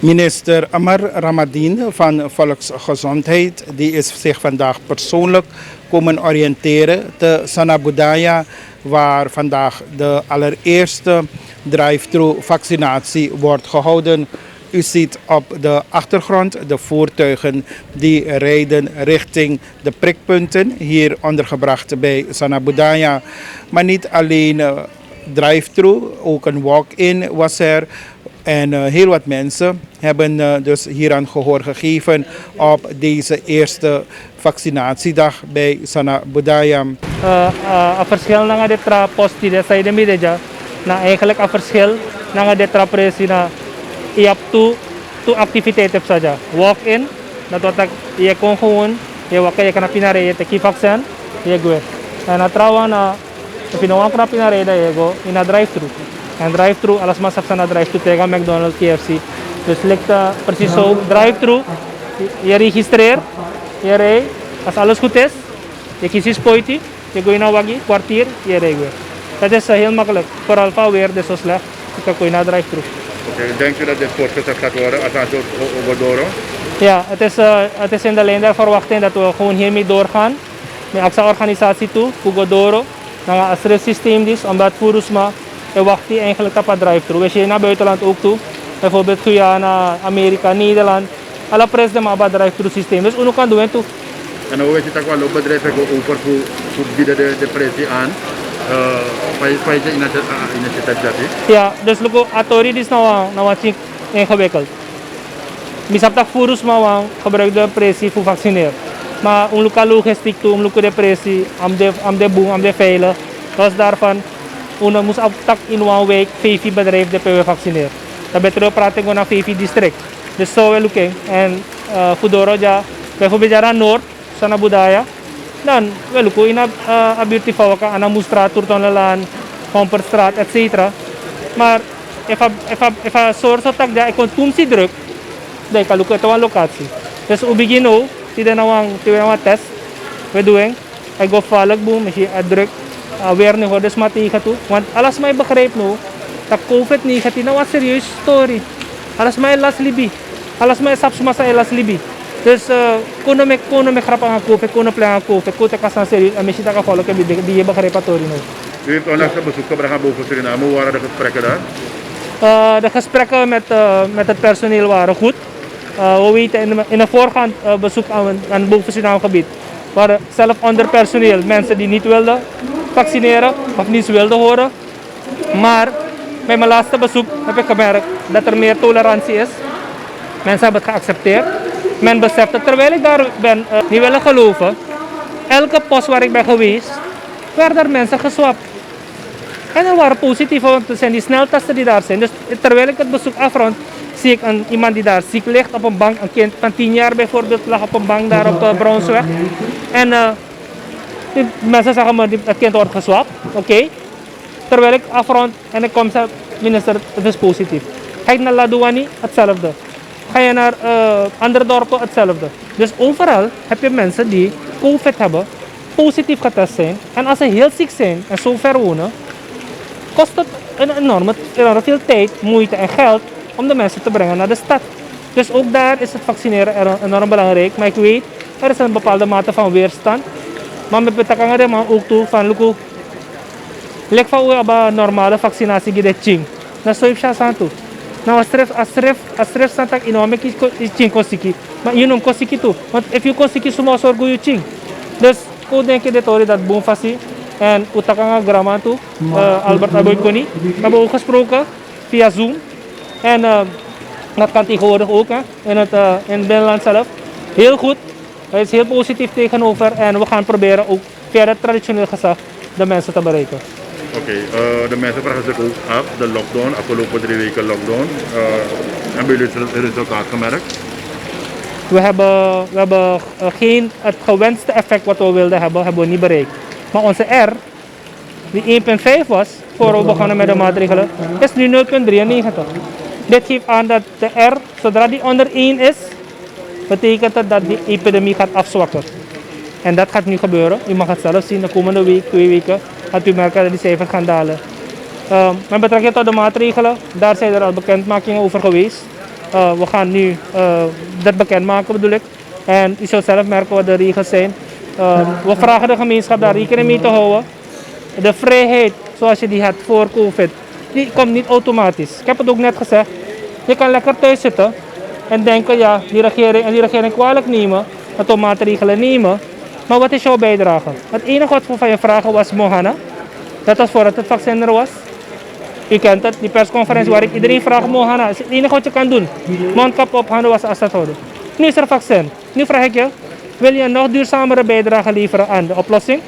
Minister Amar Ramadien van Volksgezondheid die is zich vandaag persoonlijk komen oriënteren te Sanabudaya, waar vandaag de allereerste drive-thru vaccinatie wordt gehouden. U ziet op de achtergrond de voertuigen die rijden richting de prikpunten, hier ondergebracht bij Sanabudaya. Maar niet alleen drive-thru, ook een walk-in was er. En heel wat mensen hebben dus hieraan gehoor gegeven op deze eerste vaccinatiedag bij Sanabudaya. Een verschil na dit post die de zijde midden na eigenlijk een verschil na dit presi na je hebt two activiteiten saja. Walk-in, dat wat je kon gewoon je wakker je kan pinare je teki vaccin je go. En trouwens na pinawan kan pinare je go in a drive-thru. En drive-thru, alles masap sana drive-thru tegen McDonald's, KFC. Dus lijkt precies zo, drive-thru, je registreert, je rijdt, als alles goed is, je kiest je spoitie, je gaat naar waggie, kwartier, je rijdt weer. Dat is heel makkelijk, vooral van weer, dus zo slecht, je kan naar drive-thru. Oké, denkt u dat dit voortgezet gaat worden als het over doorgaan? Ja, het is in de lijn der verwachting dat we gewoon hiermee doorgaan. Met AXA organisatie toe, Pugodoro, naar een systeem is, omdat Furusma en wacht hij eigenlijk op een drive-thru. We gaan naar buitenland ook toe. Bijvoorbeeld Guyana, Amerika, Nederland. Alle pres de maar drive-thru systeem. Dus we kan doen toe. En hoe weet je dat wel ook bedrijven over voor bieden de pressie aan? País initiatief dat is? Ja, dus look, authority is nou wat ingewikkeld. Misap tak furus maar gebruik de pressie voor vaccineren. Maar look logistiek toe, look de pressie, am de boom, am de veilig. Dus daarvan we moest aftak in een week 5 bedrijven die we vaccineren. Dat betekent praten we naar 5 district. Dus zo we looking. En Fudoro ja, bijvoorbeeld jaren Noord, Sanabudaya. Dan we look in een buurt van Waka, Anamustraat, Turtonalaan, Pomperstraat, etc. Maar if a source of tak ja, ik kon si druk, dan kan look ito een locatie. Dus we beginnen nu, tida na wang test, we doen. I go follow boom, misschien druk. Weer nu hoor, dus maar tegen toe. Want alles mij begrijpt nu, dat COVID-19 nou wat serieus story. Alles mij las libi. Alles mij sapsuma sa las libi. Dus kono me grap aan COVID, kono plan aan COVID, kono kasan serieus. En misschien dat ik volgen die je begrijpt dat story nu. U heeft onlangs een bezoek gebracht boven Suriname. Hoe waren de gesprekken daar? De gesprekken met het personeel waren goed. We weten in een voorgaand bezoek aan boven Suriname gebied waren zelf onder personeel mensen die niet wilden vaccineren of niets wilden horen. Maar bij mijn laatste bezoek heb ik gemerkt dat er meer tolerantie is. Mensen hebben het geaccepteerd. Men beseft het. Terwijl ik daar ben, niet willen geloven, elke post waar ik ben geweest, werden er mensen geswapt. En er waren positieve, want het zijn die sneltesten die daar zijn. Dus terwijl ik het bezoek afrond, zie ik iemand die daar ziek ligt op een bank. Een kind van 10 jaar bijvoorbeeld lag op een bank daar op Brownsweg. En die mensen zeggen me, het kind wordt geswapt. Oké. Terwijl ik afrond en ik kom zeggen, minister, het is positief. Ga je naar Ladouani, hetzelfde. Ga je naar andere dorpen, hetzelfde. Dus overal heb je mensen die COVID hebben, positief getest zijn. En als ze heel ziek zijn en zo ver wonen, kost het enorm veel tijd, moeite en geld om de mensen te brengen naar de stad. Dus ook daar is het vaccineren enorm belangrijk. Maar ik weet, er is een bepaalde mate van weerstand. Maar met betrekking aan ook toe van luku. Lek van hoe een normale vaccinatie die ching. Dan zou je aan toe. Nou als stref santak inome is ching kosiki. Maar je noemt kosiki toe. Want if you kosiki sumo zorgo je ching. Dus hoe denk je dit dat boom vasti en utakanga grama toe. Albert Aboykoni. We hebben ook gesproken via Zoom. En dat kan tegenwoordig ook in het binnenland zelf. Heel goed. Hij is heel positief tegenover en we gaan proberen ook via het traditioneel gezag de mensen te bereiken. Oké, de mensen vragen zich ook af, de lockdown, afgelopen 3 weken lockdown. Hebben jullie het resultaat gemerkt? We hebben geen het gewenste effect wat we wilden hebben we niet bereikt. Maar onze R, die 1,5 was, voor we begonnen met de maatregelen, is nu 0,93. Dit geeft aan dat de R, zodra die onder 1 is, betekent het dat die epidemie gaat afzwakken. En dat gaat nu gebeuren. U mag het zelf zien de komende week, 2 weken, gaat u merken dat die cijfers gaan dalen. Met betrekking tot de maatregelen, daar zijn er al bekendmakingen over geweest. We gaan nu dat bekendmaken bedoel ik. En u zult zelf merken wat de regels zijn. We vragen de gemeenschap daar rekening mee te houden. De vrijheid zoals je die had voor COVID, die komt niet automatisch. Ik heb het ook net gezegd. Je kan lekker thuis zitten en denken, ja, die regering kwalijk nemen, dat maatregelen nemen. Maar wat is jouw bijdrage? Het enige wat we van je vragen was Mohana. Dat was voordat het vaccin er was. U kent het, die persconferentie waar ik iedereen vraag Mohana. Dat is het enige wat je kan doen. Mondkap op, handen was afstand houden. Nu is er vaccin. Nu vraag ik je, wil je een nog duurzamere bijdrage leveren aan de oplossing?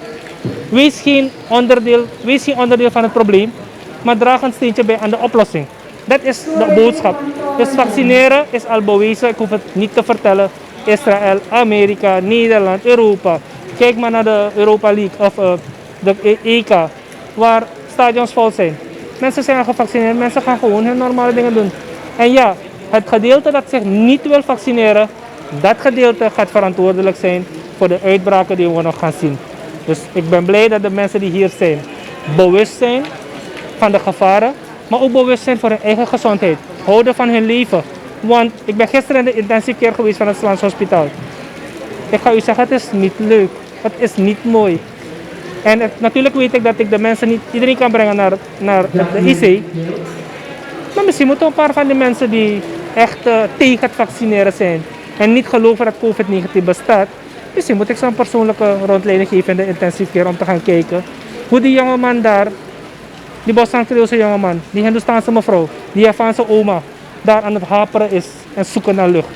Wees geen onderdeel van het probleem, maar draag een steentje bij aan de oplossing. Dat is de boodschap. Dus vaccineren is al bewezen, ik hoef het niet te vertellen. Israël, Amerika, Nederland, Europa. Kijk maar naar de Europa League of de EK, waar stadions vol zijn. Mensen zijn gevaccineerd, mensen gaan gewoon hun normale dingen doen. En ja, het gedeelte dat zich niet wil vaccineren, dat gedeelte gaat verantwoordelijk zijn voor de uitbraken die we nog gaan zien. Dus ik ben blij dat de mensen die hier zijn bewust zijn van de gevaren, maar ook bewust zijn voor hun eigen gezondheid. Houden van hun leven. Want ik ben gisteren in de intensive care geweest van het Slans Hospitaal. Ik ga u zeggen, het is niet leuk. Het is niet mooi. En natuurlijk weet ik dat ik de mensen niet iedereen kan brengen naar de IC. Maar misschien moeten een paar van die mensen die echt tegen het vaccineren zijn en niet geloven dat COVID-19 bestaat, misschien moet ik ze een persoonlijke rondleiding geven in de intensive care om te gaan kijken hoe die jongeman daar, die Bosnisch-Creoolse jongeman, die Hindoestaanse mevrouw, die Javaanse oma, daar aan het haperen is en zoeken naar lucht.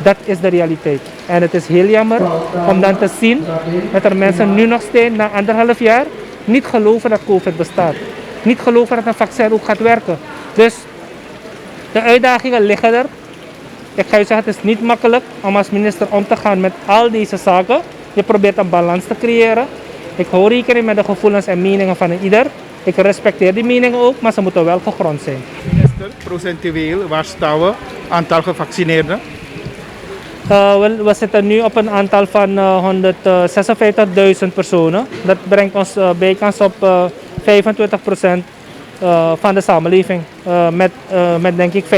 Dat is de realiteit. En het is heel jammer om dan te zien dat er mensen nu nog steeds, na 1,5 jaar, niet geloven dat COVID bestaat. Niet geloven dat een vaccin ook gaat werken. Dus de uitdagingen liggen er. Ik ga je zeggen, het is niet makkelijk om als minister om te gaan met al deze zaken. Je probeert een balans te creëren. Ik hou rekening met de gevoelens en meningen van ieder. Ik respecteer die meningen ook, maar ze moeten wel gegrond zijn. Minister, procentueel, waar staan we? Aantal gevaccineerden? We zitten nu op een aantal van 156.000 personen. Dat brengt ons bijkans op 25% van de samenleving. Met denk ik 5,5%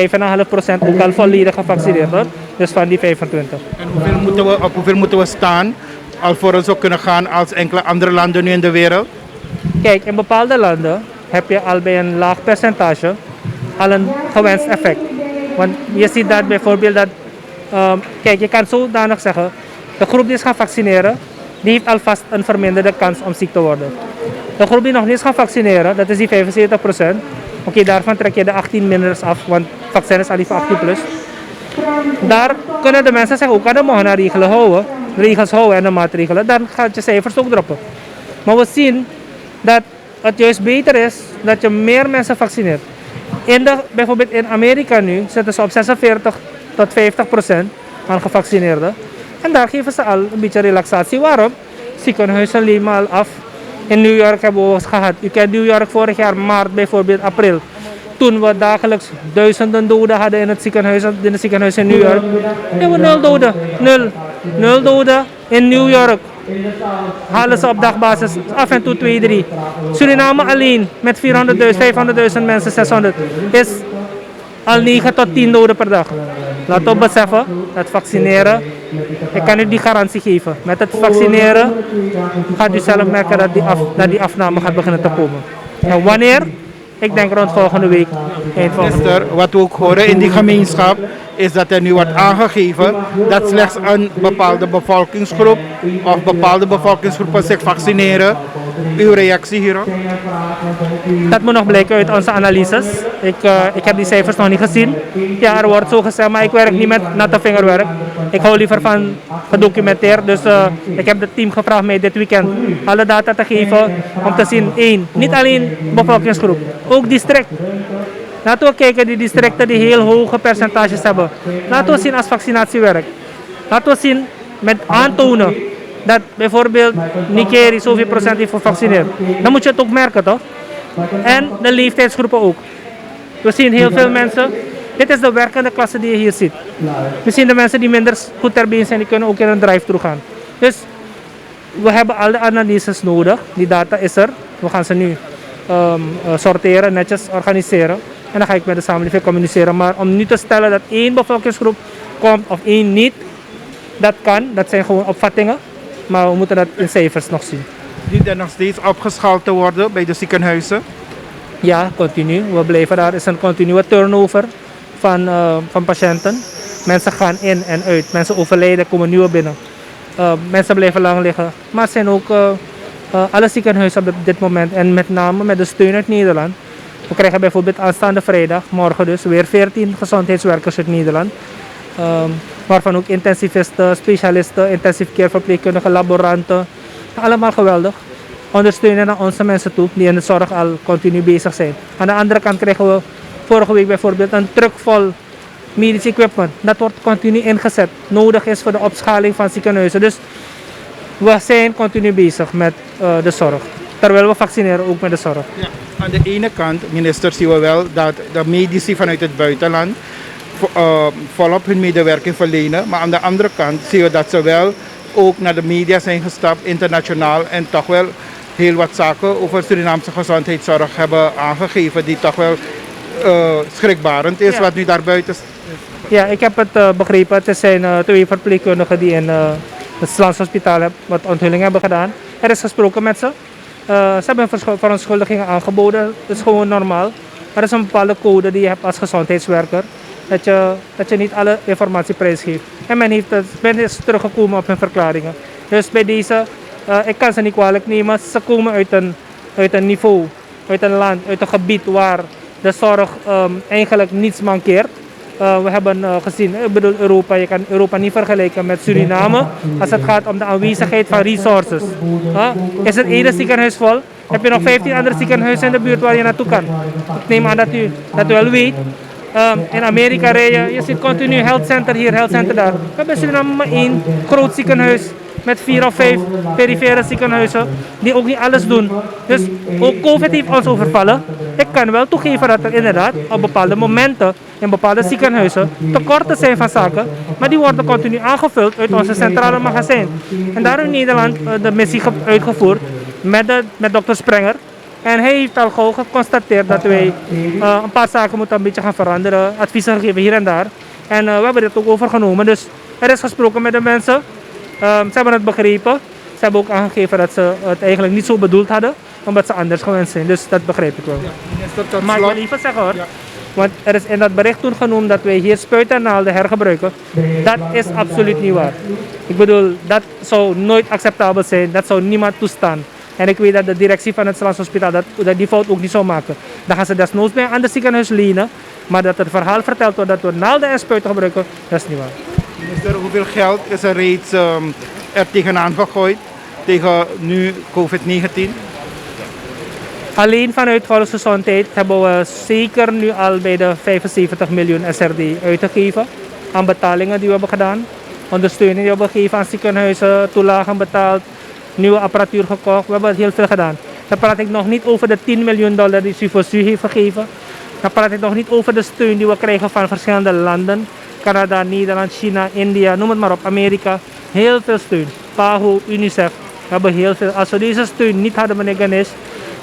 ook al volledig gevaccineerd wordt. Dus van die 25. En op hoeveel moeten we staan alvorens we kunnen gaan als enkele andere landen nu in de wereld? Kijk, in bepaalde landen heb je al bij een laag percentage al een gewenst effect. Want je ziet dat bijvoorbeeld dat, kijk, je kan zodanig zeggen, de groep die is gaan vaccineren, die heeft alvast een verminderde kans om ziek te worden. De groep die nog niet is gaan vaccineren, dat is die 75%. Oké, daarvan trek je de 18 minders af, want het vaccin is al die voor 18 plus. Daar kunnen de mensen zich ook aan de regels houden en de maatregelen. Dan gaat je cijfers ook droppen. Maar we zien dat het juist beter is dat je meer mensen vaccineert. Bijvoorbeeld in Amerika nu zitten ze op 46 tot 50% aan gevaccineerden. En daar geven ze al een beetje relaxatie. Waarom? Ziekenhuizen nemen al af. In New York hebben we het gehad. U kent New York vorig jaar maart bijvoorbeeld, april. Toen we dagelijks duizenden doden hadden in het ziekenhuis in New York. Hebben we 0 doden. 0 doden in New York. Halen ze op dagbasis af en toe 2, 3. Suriname alleen met 400.000, 500.000 mensen, 600. Is al 9 tot 10 doden per dag. Laat op beseffen dat vaccineren, ik kan u die garantie geven. Met het vaccineren gaat u zelf merken dat die afname gaat beginnen te komen. En wanneer? Ik denk rond volgende week. Minister, wat we ook horen in die gemeenschap is dat er nu wordt aangegeven dat slechts een bepaalde bevolkingsgroep of bepaalde bevolkingsgroepen zich vaccineren. Uw reactie hierop? Dat moet nog blijken uit onze analyses. Ik heb die cijfers nog niet gezien. Ja, er wordt zo gezegd, maar ik werk niet met natte vingerwerk. Ik hou liever van gedocumenteerd. Dus ik heb het team gevraagd mij dit weekend alle data te geven om te zien, niet alleen bevolkingsgroep, ook district. Laten we kijken die districten die heel hoge percentages hebben. Laten we zien als vaccinatie werkt. Laten we zien met aantonen dat bijvoorbeeld Nikeri zoveel procent heeft gevaccineerd. Dan moet je het ook merken, toch? En de leeftijdsgroepen ook. We zien heel veel mensen. Dit is de werkende klasse die je hier ziet. We zien de mensen die minder goed ter been zijn, die kunnen ook in een drive-thru gaan. Dus we hebben al de analyses nodig. Die data is er. We gaan ze nu sorteren, netjes organiseren. En dan ga ik met de samenleving communiceren. Maar om nu te stellen dat één bevolkingsgroep komt of één niet, dat kan. Dat zijn gewoon opvattingen. Maar we moeten dat in cijfers nog zien. Die er nog steeds opgeschaald te worden bij de ziekenhuizen. Ja, continu. We blijven daar. Er is een continue turnover van patiënten. Mensen gaan in en uit. Mensen overlijden, komen nieuwe binnen. Mensen blijven lang liggen. Maar er zijn ook alle ziekenhuizen op dit moment. En met name met de steun uit Nederland. We krijgen bijvoorbeeld aanstaande vrijdag, morgen dus, weer 14 gezondheidswerkers uit Nederland. Waarvan ook intensivisten, specialisten, intensive care verpleegkundigen, laboranten. Allemaal geweldig. Ondersteunen naar onze mensen toe die in de zorg al continu bezig zijn. Aan de andere kant krijgen we vorige week bijvoorbeeld een truck vol medisch equipment. Dat wordt continu ingezet. Nodig is voor de opschaling van ziekenhuizen. Dus we zijn continu bezig met de zorg. Terwijl we vaccineren ook met de zorg. Ja. Aan de ene kant, minister, zien we wel dat de medici vanuit het buitenland volop hun medewerking verlenen. Maar aan de andere kant zien we dat ze wel ook naar de media zijn gestapt, internationaal, en toch wel heel wat zaken over Surinaamse gezondheidszorg hebben aangegeven die toch wel schrikbarend is, Ja. wat nu daar buiten. Ja, ik heb het begrepen. Het zijn 2 verpleegkundigen die in het Slans Hospitaal wat onthulling hebben gedaan. Er is gesproken met ze. Ze hebben verontschuldigingen aangeboden. Dat is gewoon normaal. Er is een bepaalde code die je hebt als gezondheidswerker. Dat je niet alle informatie prijsgeeft. En men is teruggekomen op hun verklaringen. Dus bij deze, ik kan ze niet kwalijk nemen. Ze komen uit een niveau, uit een land, uit een gebied waar de zorg eigenlijk niets mankeert. We hebben gezien, ik bedoel Europa, je kan Europa niet vergelijken met Suriname als het gaat om de aanwezigheid van resources. Is het ene ziekenhuis vol, heb je nog 15 andere ziekenhuizen in de buurt waar je naartoe kan. Ik neem aan dat u wel weet. In Amerika rijden, je ziet continu health center hier, health center daar. We hebben in Suriname maar 1 groot ziekenhuis met 4 of 5 perifere ziekenhuizen die ook niet alles doen. Dus ook COVID heeft ons overvallen. Ik kan wel toegeven dat er inderdaad op bepaalde momenten in bepaalde ziekenhuizen tekorten zijn van zaken, maar die worden continu aangevuld uit onze centrale magazijn. En daar in Nederland de missie uitgevoerd met dokter Sprenger. En hij heeft al gauw geconstateerd dat wij een paar zaken moeten een beetje gaan veranderen, adviezen gegeven hier en daar. En we hebben dit ook overgenomen. Dus er is gesproken met de mensen. Ze hebben het begrepen. Ze hebben ook aangegeven dat ze het eigenlijk niet zo bedoeld hadden, omdat ze anders gewend zijn. Dus dat begrijp ik wel. Ja, minister, tot Maar ik slot. wil even zeggen hoor, Ja. want er is in dat bericht toen genoemd dat wij hier spuiten en naalden hergebruiken. Dat is absoluut niet waar. Ik bedoel, dat zou nooit acceptabel zijn. Dat zou niemand toestaan. En ik weet dat de directie van het Slans Hospitaal dat die fout ook niet zou maken. Dan gaan ze desnoods bij een ander ziekenhuis lenen. Maar dat het verhaal verteld wordt dat we naalden en spuiten gebruiken, dat is niet waar. Minister, hoeveel geld is er reeds er tegenaan gegooid tegen nu COVID-19? Alleen vanuit volksgezondheid hebben we zeker nu al bij de 75 miljoen SRD uitgegeven aan betalingen die we hebben gedaan. Ondersteuning die we hebben gegeven aan ziekenhuizen, toelagen betaald, nieuwe apparatuur gekocht. We hebben heel veel gedaan. Dan praat ik nog niet over de $10 miljoen die Sufosu heeft gegeven. Dan praat ik nog niet over de steun die we krijgen van verschillende landen. Canada, Nederland, China, India, noem het maar op, Amerika. Heel veel steun. PAHO, UNICEF. We hebben heel veel. Als we deze steun niet hadden, meneer Ganesh,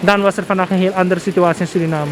dan was er vandaag een heel andere situatie in Suriname.